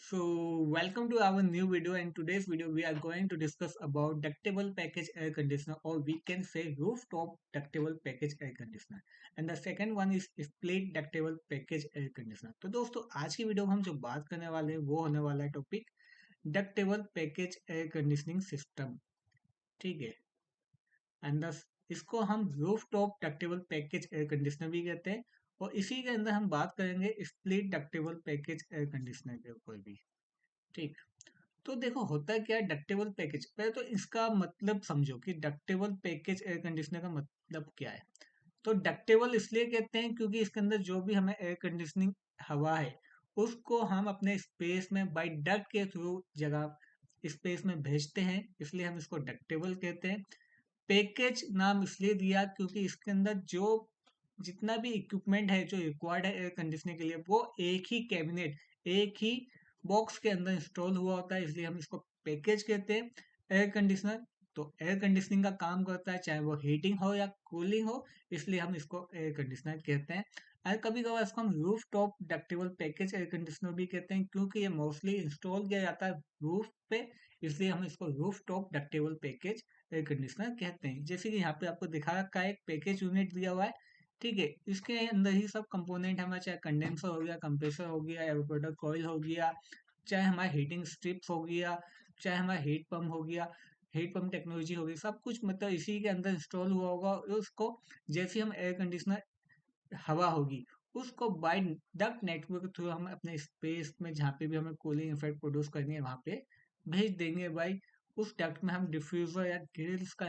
So, welcome to our new video. In today's video, we are going to discuss about ductable package air conditioner, or we can say rooftop ductable package air conditioner. And the second one is split ductable package air conditioner. तो दोस्तों आज की video में हम जो बात करने वाले हैं वो होने वाला है topic ductable package air conditioning system. ठीक है। एंड इसको हम rooftop ductable package air conditioner भी कहते हैं। और इसी के अंदर हम बात करेंगे split ductable package air conditioner के ऊपर भी। ठीक। तो देखो होता क्या है डक्टेबल पैकेज। पहले तो इसका मतलब समझो कि डक्टेबल पैकेज एयर कंडीशनर का मतलब क्या है। तो डक्टेबल इसलिए कहते हैं क्योंकि इसके अंदर जो भी हमें एयर कंडीशनिंग हवा है उसको हम अपने स्पेस में बाय डक्ट के थ्रू जगह स्पेस में भेजते हैं, इसलिए हम इसको डक्टेबल कहते हैं। पैकेज नाम इसलिए दिया क्योंकि इसके अंदर जो जितना भी इक्विपमेंट है जो रिक्वायर्ड है एयर कंडीशनिंग के लिए वो एक ही कैबिनेट, एक ही बॉक्स के अंदर इंस्टॉल हुआ होता है, इसलिए हम इसको पैकेज कहते हैं। एयर कंडीशनर तो एयर कंडीशनिंग का काम करता है, चाहे वो हीटिंग हो या कूलिंग हो, इसलिए हम इसको एयर कंडीशनर कहते हैं। और कभी कभार इसको हम roof top ductable package air conditioner भी कहते हैं क्योंकि ये मोस्टली इंस्टॉल किया जाता है रूफ पे, इसलिए हम इसको roof top ductable package air conditioner कहते हैं। जैसे कि यहाँ पे आपको दिखा रखा है एक पैकेज यूनिट दिया हुआ है। ठीक है। इसके अंदर ही सब कंपोनेंट हमारा, चाहे कंडेंसर हो गया, कंप्रेसर हो गया, एवापोरेटर कॉइल हो गया, चाहे हमारा हीटिंग स्ट्रिप्स हो गया, चाहे हमारा हीट पंप हो गया, हीट पंप टेक्नोलॉजी हो गई, सब कुछ मतलब इसी के अंदर इंस्टॉल हुआ होगा। और उसको जैसे हम एयर कंडीशनर हवा होगी उसको बाय डक्ट नेटवर्क के थ्रू हम अपने स्पेस में जहाँ पे भी हमें कूलिंग इफेक्ट प्रोड्यूस करनी है वहाँ पे भेज देंगे बाई उस डक्ट में हम डिफ्यूजर या ग्रिल्स का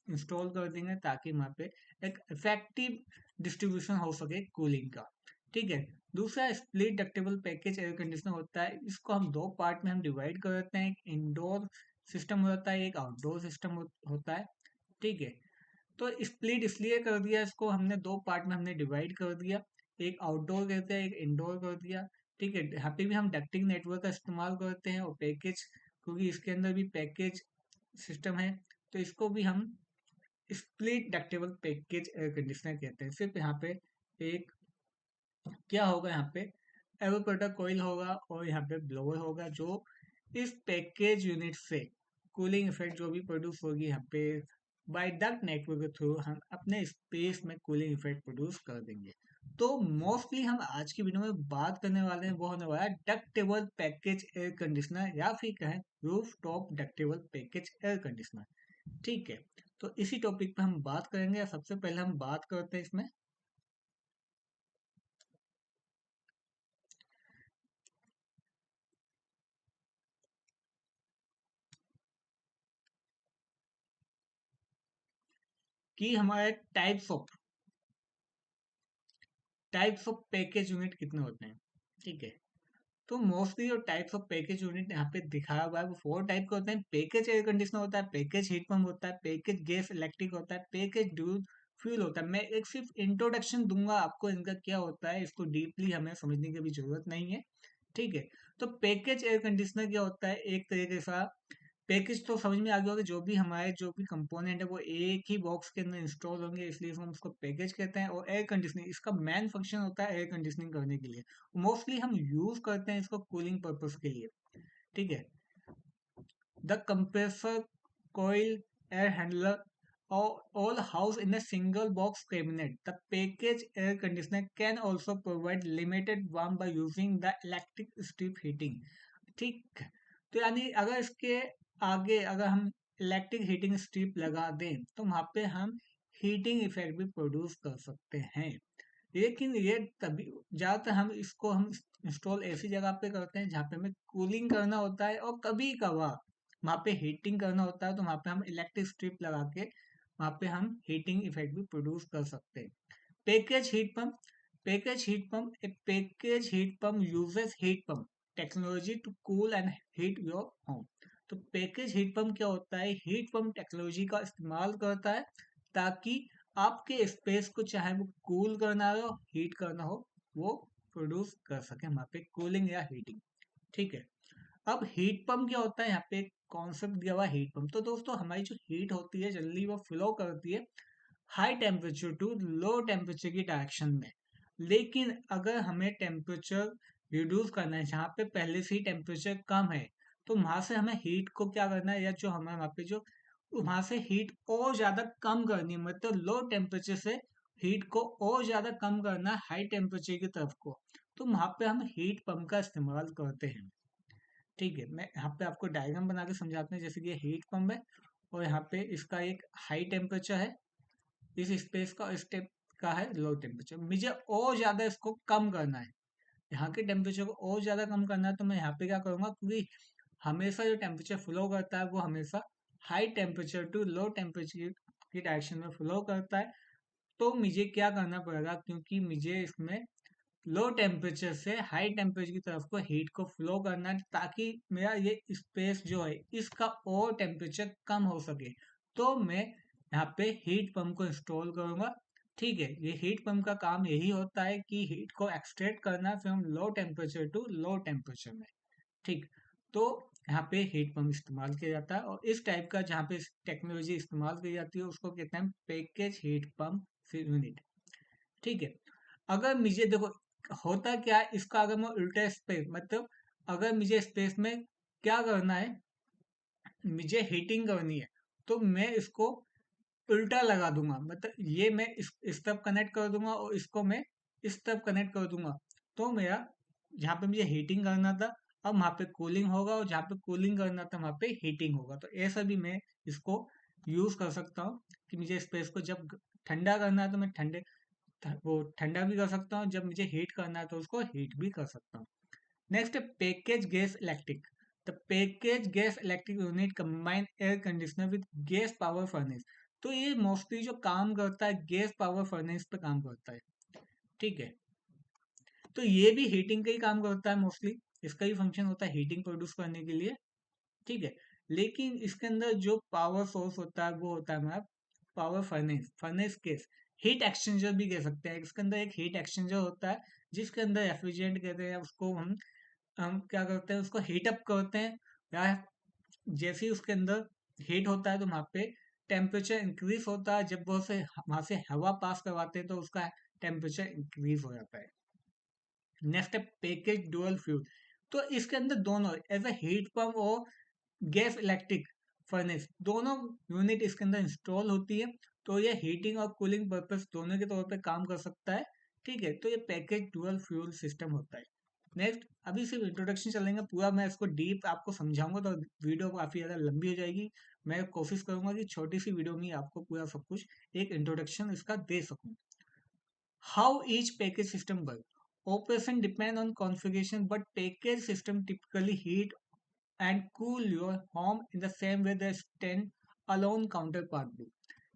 इंस्टॉल कर देंगे ताकि वहाँ पे एक इफेक्टिव डिस्ट्रीब्यूशन हो सके कूलिंग का। ठीक है। दूसरा split ductable package air conditioner होता है, इसको हम दो पार्ट में हम डिवाइड कर देते हैं। एक इंडोर सिस्टम होता है, एक आउटडोर सिस्टम होता है। ठीक है। तो स्प्लिट इसलिए कर दिया, इसको हमने दो पार्ट में हमने डिवाइड कर दिया, एक आउटडोर करते हैं एक इंडोर कर दिया। ठीक है। यहाँ पे भी हम डक्टिंग नेटवर्क का इस्तेमाल करते हैं और पैकेज, क्योंकि इसके अंदर भी पैकेज सिस्टम है, तो इसको भी हम split ductable package air conditioner कहते हैं। सिर्फ यहाँ पे एक क्या होगा, यहाँ पे एवापोरेटर कॉइल होगा और यहाँ पे ब्लोअर होगा जो इस पैकेज यूनिट से कूलिंग इफेक्ट जो भी प्रोड्यूस होगी यहाँ पे बाय डक्ट नेटवर्क के थ्रू हम अपने स्पेस में कूलिंग इफेक्ट प्रोड्यूस कर देंगे। तो मोस्टली हम आज की वीडियो में बात करने वाले हैं वो होने वाला है डक्टेबल पैकेज एयर कंडीशनर, या फिर कहें roof top ductable package air conditioner. ठीक है। तो इसी टॉपिक पे हम बात करेंगे। सबसे पहले हम बात करते हैं इसमें कि हमारे टाइप्स ऑफ पैकेज यूनिट कितने होते हैं। ठीक है। तो मोस्टली जो टाइप्स ऑफ पैकेज यूनिट यहाँ पे दिखाया हुआ है वो फोर टाइप के होते हैं। पैकेज एयर कंडीशनर होता है, पैकेज हीट पंप होता है, पैकेज गैस इलेक्ट्रिक होता है, पैकेज ड्यूल फ्यूल होता है। मैं एक सिर्फ इंट्रोडक्शन दूंगा आपको इनका क्या होता है, इसको डीपली हमें समझने की भी जरूरत नहीं है। ठीक है। तो पैकेज एयर कंडीशनर क्या होता है, एक तरीके से पैकेज तो समझ में आ गया होगा, जो भी हमारे जो भी कंपोनेंट है वो एक ही बॉक्स के अंदर इंस्टॉल होंगे, इसलिए हम उसको पैकेज कहते हैं। और एयर कंडीशनिंग इसका मेन फंक्शन होता है एयर कंडीशनिंग करने के लिए। मोस्टली हम यूज करते हैं इसको कूलिंग पर्पस के लिए। ठीक है। The compressor coil air handler all housed in a single box cabinet. The package air conditioner can also provide limited warmth by using the electric strip heating. ठीक। तो यानी अगर इसके आगे अगर हम इलेक्ट्रिक हीटिंग स्ट्रिप लगा दें तो वहां पे हम हीटिंग इफेक्ट भी प्रोड्यूस कर सकते हैं। लेकिन ये तभी ज्यादातर हम इंस्टॉल ऐसी जगह पे करते हैं जहाँ पे हमें कूलिंग करना होता है, और कभी कभार वहाँ पे हीटिंग करना होता है तो वहाँ पे हम इलेक्ट्रिक स्ट्रिप लगा के वहाँ पे हम हीटिंग इफेक्ट भी प्रोड्यूस कर सकते हैं। Package heat pump. Package heat pump uses heat pump technology to cool and heat your home. तो पैकेज हीट पंप क्या होता है, हीट पंप टेक्नोलॉजी का इस्तेमाल करता है ताकि आपके स्पेस को चाहे वो कूल करना हो हीट करना हो वो प्रोड्यूस कर सके वहाँ पे कूलिंग या हीटिंग। ठीक है। अब हीट पंप क्या होता है, यहाँ पे एक कॉन्सेप्ट दिया हुआ है हीट पंप। तो दोस्तों हमारी जो हीट होती है जनरली वो फ्लो करती है high temperature to low temperature की डायरेक्शन में। लेकिन अगर हमें टेम्परेचर रिड्यूस करना है, जहाँ पे पहले से ही टेम्परेचर कम है, तो वहां से हमें हीट को क्या करना है, या जो हमें वहाँ पे जो वहां से हीट और ज्यादा कम करनी है, मतलब लो टेम्परेचर से हीट को और ज्यादा कम करना है हाई टेम्परेचर की तरफ को, तो वहां पे हम हीट पंप का इस्तेमाल करते हैं। ठीक है, मैं यहाँ पे आपको डायग्राम बना के समझाते हैं। जैसे कि ये हीट पंप है और यहाँ पे इसका एक हाई टेम्परेचर है, इस स्पेस का, इस टेप का है लो टेम्परेचर। मुझे और ज्यादा इसको कम करना है, यहाँ के टेम्परेचर को और ज्यादा कम करना है, तो मैं यहाँ पे क्या करूंगा, क्योंकि हमेशा जो टेम्परेचर फ्लो करता है वो हमेशा high temperature to low temperature की डायरेक्शन में फ्लो करता है। तो मुझे क्या करना पड़ेगा, क्योंकि मुझे इसमें लो टेम्परेचर से हाई टेम्परेचर की तरफ को हीट को फ्लो करना है, ताकि मेरा ये स्पेस जो है इसका और टेम्परेचर कम हो सके। तो मैं यहाँ पे हीट पंप को इंस्टॉल करूंगा। ठीक है, ये हीट पंप का काम यही होता है कि हीट को एक्सट्रैक्ट करना from low temperature to low temperature में। ठीक, तो यहाँ पे हीट पंप इस्तेमाल किया जाता है, और इस टाइप का जहाँ पे टेक्नोलॉजी इस्तेमाल की जाती है उसको कहते हैं पैकेज हीट पंप यूनिट। ठीक है, अगर मुझे देखो होता क्या है इसका, अगर मैं उल्टा स्पेस, मतलब अगर मुझे स्पेस में क्या करना है, मुझे हीटिंग करनी है, तो मैं इसको उल्टा लगा दूंगा, मतलब ये मैं इस तरफ कनेक्ट कर दूंगा और इसको मैं इस तरफ कनेक्ट कर दूंगा। तो मेरा जहाँ पे मुझे हीटिंग करना था, अब वहाँ पे कूलिंग होगा, और जहाँ पे कूलिंग करना था वहाँ पे हीटिंग होगा। तो ऐसा भी मैं इसको यूज कर सकता हूँ कि मुझे स्पेस को जब ठंडा करना है तो मैं वो ठंडा भी कर सकता हूँ, जब मुझे हीट करना है तो उसको हीट भी कर सकता हूँ। नेक्स्ट है package gas electric. The package gas electric unit combine air conditioner with gas power furnace. तो ये मोस्टली जो काम करता है गैस पावर फर्नेस पे काम करता है। ठीक है, तो ये भी हीटिंग का ही काम करता है मोस्टली, इसका ही फंक्शन होता है हीटिंग प्रोड्यूस करने के लिए। ठीक है, लेकिन इसके अंदर जो पावर सोर्स होता है वो होता है हमारा power furnace, furnace case, heat exchanger भी कह सकते हैं। इसके अंदर एक हीट एक्सचेंजर होता है जिसके अंदर रेफ्रिजरेंट कहते हैं, उसको हम क्या करते हैं, उसको हीट अप करते हैं, या जैसे ही उसके अंदर हीट होता है तो वहाँ पे टेम्परेचर इंक्रीज होता है, जब वो से वहां से हवा पास करवाते हैं तो उसका टेम्परेचर इंक्रीज हो जाता है। नेक्स्ट है पैकेज डुअल फ्यूल। तो इसके अंदर दोनों एज अ हीट पंप और गैस इलेक्ट्रिक फर्नेस दोनों यूनिट इसके अंदर इंस्टॉल होती है, तो ये हीटिंग और कूलिंग पर्पस दोनों के तौर पे काम कर सकता है। ठीक है, तो ये पैकेज डुअल फ्यूल सिस्टम होता है। नेक्स्ट, अभी सिर्फ इंट्रोडक्शन चलेंगे, पूरा मैं इसको डीप आपको समझाऊंगा तो वीडियो काफी ज्यादा लंबी हो जाएगी। मैं कोशिश करूंगा कि छोटी सी वीडियो में ही आपको पूरा सब कुछ एक इंट्रोडक्शन इसका दे सकूं। How each package system works. Operation depend on configuration, but package system typically heat and cool your home in the same way they stand alone counterpart do.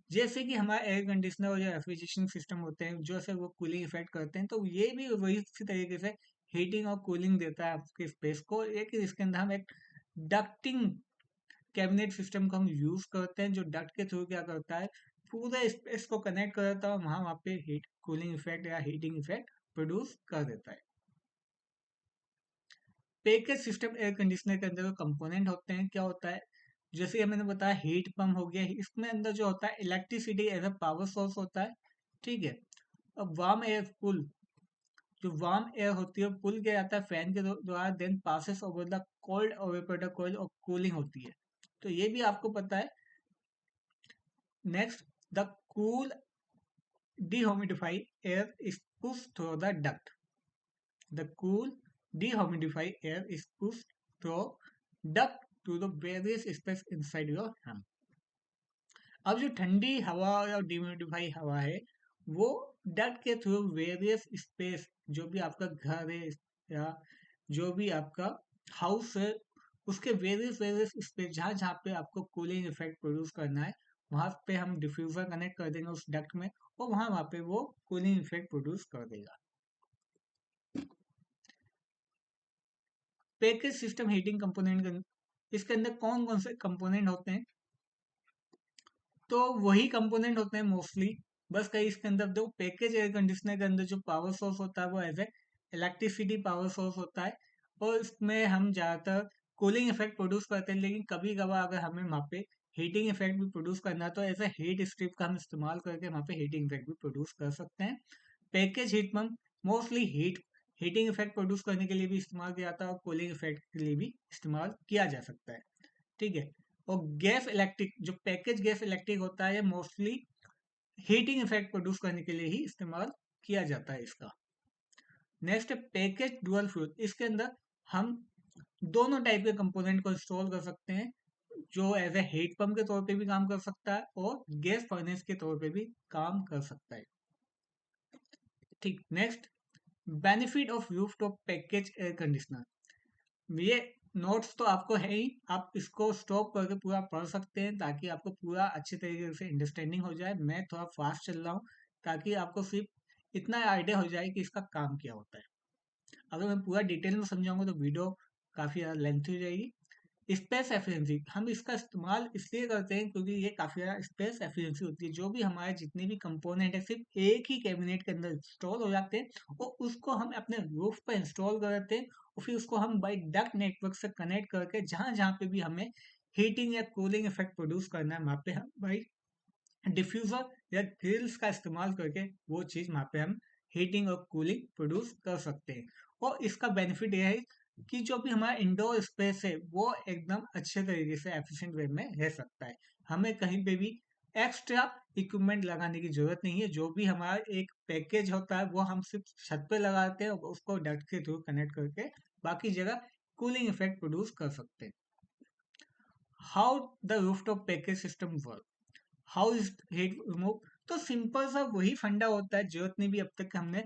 जैसे कि हमारा एयर कंडीशनर और जो रेफ्रिजरेशन सिस्टम होते हैं जो से वो कूलिंग इफेक्ट करते हैं, तो ये भी वही इसी तरीके से हीटिंग और कूलिंग देता है आपके स्पेस को। एक इसके अंदर हम एक डक्टिंग कैबिनेट सिस्टम को हम यूज करते हैं, जो डक्ट के थ्रू क्या करता है, पूरे स्पेस को कनेक्ट कर देता है, वहां पे हीट कूलिंग इफेक्ट या हीटिंग इफेक्ट प्रोड्यूस कर देता है। पैकेज सिस्टम एयर कंडीशनर के अंदर जो कंपोनेंट होते हैं क्या होता है, जैसे कि मैंने बताया हीट पंप हो गया, इसमें अंदर जो होता है electricity as a power source होता है। ठीक है, अब वार्म एयर पुल, जो वार्म एयर होती है पुल किया जाता है फैन के द्वारा, then passes over the cold evaporator coil और कूलिंग होती है। तो ये भी आपको पता है। Next, the cool dehumidified air is pushed through the duct. The cool dehumidified air is pushed through duct to the various space inside your home. अब जो ठंडी हवा या डिह्यूमिडिफाई हवा है वो डक्ट के थ्रू वेरियस स्पेस, जो भी आपका घर है या जो भी आपका हाउस है, उसके वेरियस वेरियस स्पेस जहाँ जहाँ पे आपको कूलिंग इफेक्ट प्रोड्यूस करना है, वहां पे हम डिफ्यूजर कनेक्ट कर देंगे उस डक्ट में, और वहां पे वो कूलिंग इफेक्ट प्रोड्यूस कर देगा। पैकेज सिस्टम हीटिंग कंपोनेंट, इसके अंदर कौन कौन से कंपोनेंट होते हैं, तो वही कंपोनेंट होते हैं मोस्टली। बस कहीं इसके अंदर जो पैकेज एयर कंडीशनर के अंदर जो पावर सोर्स होता है वो as a electricity power source होता है, और इसमें हम ज़्यादातर कूलिंग इफेक्ट प्रोड्यूस करते हैं, लेकिन कभी कभार अगर हमें वहाँ पे हीटिंग इफेक्ट भी प्रोड्यूस करना है तो ऐसे हीट स्ट्रिप का हम इस्तेमाल करके वहाँ पे हीटिंग इफेक्ट भी प्रोड्यूस कर सकते हैं। Package heat pump mostly heating effect produce करने के लिए भी इस्तेमाल किया जाता है और कूलिंग इफेक्ट के लिए भी इस्तेमाल किया जा सकता है। ठीक है। और गैस इलेक्ट्रिक, जो पैकेज गैस इलेक्ट्रिक होता है, ये मोस्टली हीटिंग इफेक्ट प्रोड्यूस करने के लिए ही इस्तेमाल किया जाता है इसका। नेक्स्ट है पैकेज डुअल फ्यूल। इसके अंदर हम दोनों टाइप के कंपोनेंट को इंस्टॉल कर सकते हैं, जो एज ए हीट पंप के तौर पे भी काम कर सकता है और गैस फर्नेस के तौर पे भी काम कर सकता है। ठीक। Next, benefit of rooftop package air conditioner. ये नोट्स तो आपको है ही, आप इसको स्टॉप करके पूरा पढ़ सकते हैं ताकि आपको पूरा अच्छे तरीके से अंडरस्टैंडिंग हो जाए। मैं थोड़ा फास्ट चल रहा हूँ ताकि आपको सिर्फ इतना आइडिया हो जाए कि इसका काम क्या होता है। अगर मैं पूरा डिटेल में समझाऊंगा तो वीडियो काफ़ी ज़्यादा लेंथी हो जाएगी। स्पेस एफिशिएंसी, हम इसका इस्तेमाल इसलिए करते हैं क्योंकि ये काफ़ी ज़्यादा स्पेस एफिशिएंसी होती है। जो भी हमारे जितने भी कंपोनेंट है सिर्फ एक ही कैबिनेट के अंदर इंस्टॉल हो जाते हैं और उसको हम अपने रूफ पर इंस्टॉल कर देते हैं और फिर उसको हम बाई डक्ट नेटवर्क से कनेक्ट करके जहाँ जहाँ पे भी हमें हीटिंग या कूलिंग इफेक्ट प्रोड्यूस करना है वहाँ पे हम बाई डिफ्यूज़र या ग्रिल्स का इस्तेमाल करके वो चीज़ वहाँ पे हम हीटिंग और कूलिंग प्रोड्यूस कर सकते हैं। और इसका बेनिफिट ये है कि जो भी हमारा इंडोर स्पेस है वो एकदम अच्छे तरीके से एफिशिएंट वे में रह सकता है। हमें कहीं पे भी एक्स्ट्रा इक्विपमेंट लगाने की जरूरत नहीं है। जो भी हमारा एक पैकेज होता है वो हम सिर्फ छत पे लगाते हैं और उसको डक्ट के थ्रू कनेक्ट करके बाकी जगह कूलिंग इफेक्ट प्रोड्यूस कर सकते हैं। How the rooftop package system work, how is heat remove. तो सिंपल सा वही फंडा होता है जो इतनी भी अब तक हमने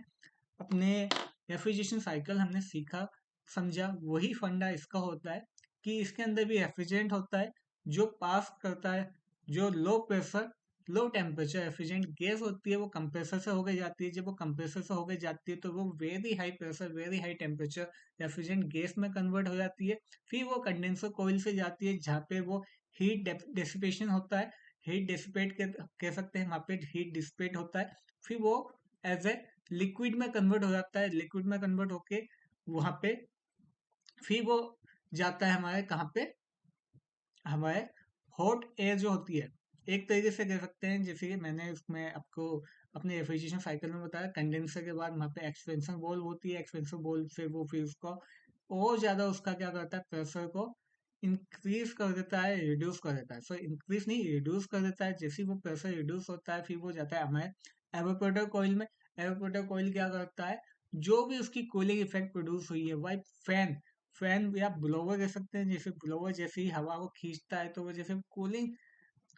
अपने रेफ्रिजरेशन साइकिल हमने सीखा समझा, वही फंडा इसका होता है कि इसके अंदर भी रेफ्रिजरेंट होता है जो पास करता है, जो low pressure low temperature refrigerant gas होती है वो कंप्रेसर से होकर जाती है। जब वो कंप्रेसर से होकर जाती है तो वो very high pressure very high temperature refrigerant gas में कन्वर्ट हो जाती है। फिर वो कंडेंसर कोयल से जाती है जहाँ पे वो हीट डेसिपेशन होता है, हीट डिसिपेट कह सकते हैं, वहाँ पे हीट डिसिपेट होता है। फिर वो एज ए लिक्विड में कन्वर्ट हो जाता है, लिक्विड में कन्वर्ट होके वहाँ पे फिर वो जाता है हमारे कहाँ पे, हमारे हॉट एयर जो होती है, एक तरीके से कह सकते हैं जैसे कि मैंने उसमें आपको अपने रेफ्रिजरेशन साइकिल में बताया, कंडेंसर के बाद वहाँ पे एक्सपेंशन बॉल होती है, एक्सपेंशन बॉल से वो फिर उसको और ज़्यादा उसका क्या करता है, प्रेशर को इंक्रीज कर देता है, रिड्यूस कर देता है। सो इंक्रीज नहीं, रिड्यूस कर देता है। जैसे ही वो प्रेशर रिड्यूस होता है फिर वो जाता है हमारे एवापोरेटर कॉइल में। एवापोरेटर कॉइल क्या करता है, जो भी उसकी कूलिंग इफेक्ट प्रोड्यूस हुई है वही फैन, फैन या ब्लोवर कह सकते हैं, जैसे ब्लोवर जैसे ही हवा को खींचता है तो वो जैसे कूलिंग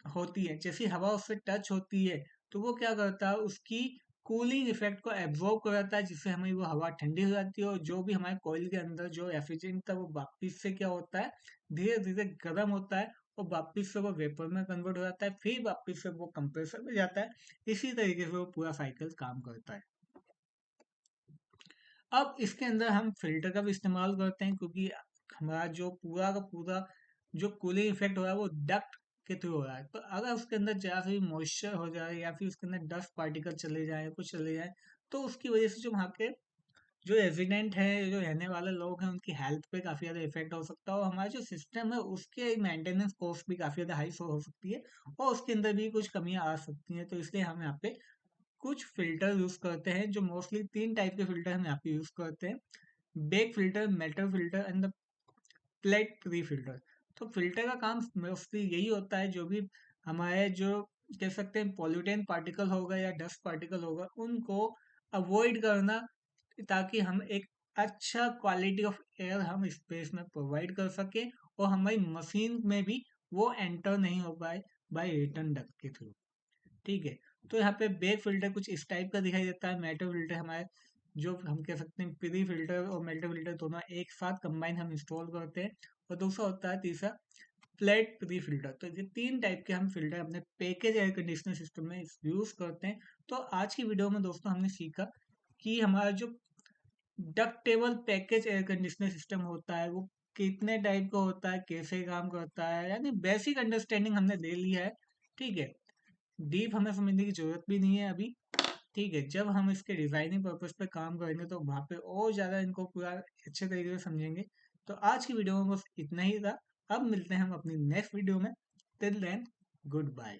होती है, जैसी हवा उससे टच होती है तो वो क्या करता है, उसकी कूलिंग इफेक्ट को एब्जॉर्ब कर जाता है जिससे हमें वो हवा ठंडी हो जाती है और जो भी हमारे कॉइल के अंदर जो रेफ्रिजरेंट था वो वापिस से क्या होता है, धीरे धीरे गर्म होता है और वापिस से वो वेपर में कन्वर्ट हो जाता है, फिर वापिस से वो कंप्रेसर में जाता है। इसी तरीके से वो पूरा साइकिल काम करता है। अब इसके अंदर हम फिल्टर का भी इस्तेमाल करते हैं क्योंकि हमारा जो पूरा का पूरा जो कूलिंग इफेक्ट हो रहा है वो डक्ट के थ्रू हो रहा है। तो अगर उसके अंदर जरा सा भी मॉइस्चर हो जाए या फिर उसके अंदर डस्ट पार्टिकल चले जाए या कुछ चले जाए तो उसकी वजह से जो वहाँ के जो रेजिडेंट है, जो रहने वाले लोग हैं, उनकी हेल्थ पे काफ़ी ज़्यादा इफेक्ट हो सकता है और हमारा जो सिस्टम है उसके मेंटेनेंस कॉस्ट भी काफ़ी ज़्यादा हाई हो सकती है और उसके अंदर भी कुछ कमियां आ सकती हैं। तो इसलिए हम यहाँ पे कुछ फिल्टर यूज करते हैं, जो मोस्टली तीन टाइप के फिल्टर हम यहाँ पे यूज करते हैं, bag filter, metal filter and the plate tree filter. तो फिल्टर का काम मोस्टली यही होता है, जो भी हमारे जो कह सकते हैं पॉल्यूटेंट पार्टिकल होगा या डस्ट पार्टिकल होगा उनको अवॉइड करना, ताकि हम एक अच्छा क्वालिटी ऑफ एयर हम स्पेस में प्रोवाइड कर सके और हमारी मशीन में भी वो एंटर नहीं हो पाए बाय रिटर्न डक्ट के थ्रू। ठीक है। तो यहाँ पे बेक फिल्टर कुछ इस टाइप का दिखाई देता है। मेटल फिल्टर हमारे जो हम कह सकते हैं प्री फिल्टर और मेटल फिल्टर दोनों एक साथ कंबाइन हम इंस्टॉल करते हैं। और दूसरा होता है तीसरा फ्लैट प्री फिल्टर। तो ये तीन टाइप के हम फिल्टर अपने पैकेज एयर कंडीशनर सिस्टम में यूज करते हैं। तो आज की वीडियो में दोस्तों हमने सीखा कि हमारा जो ductable package air conditioner system होता है वो कितने टाइप का होता है, कैसे काम करता है, यानी बेसिक अंडरस्टैंडिंग हमने ले लिया है। ठीक है। डीप हमें समझने की जरूरत भी नहीं है अभी। ठीक है। जब हम इसके डिजाइनिंग पर्पस पे काम करेंगे तो वहां पे और ज्यादा इनको पूरा अच्छे तरीके से समझेंगे। तो आज की वीडियो में बस इतना ही था। अब मिलते हैं हम अपनी नेक्स्ट वीडियो में। Till then, good bye.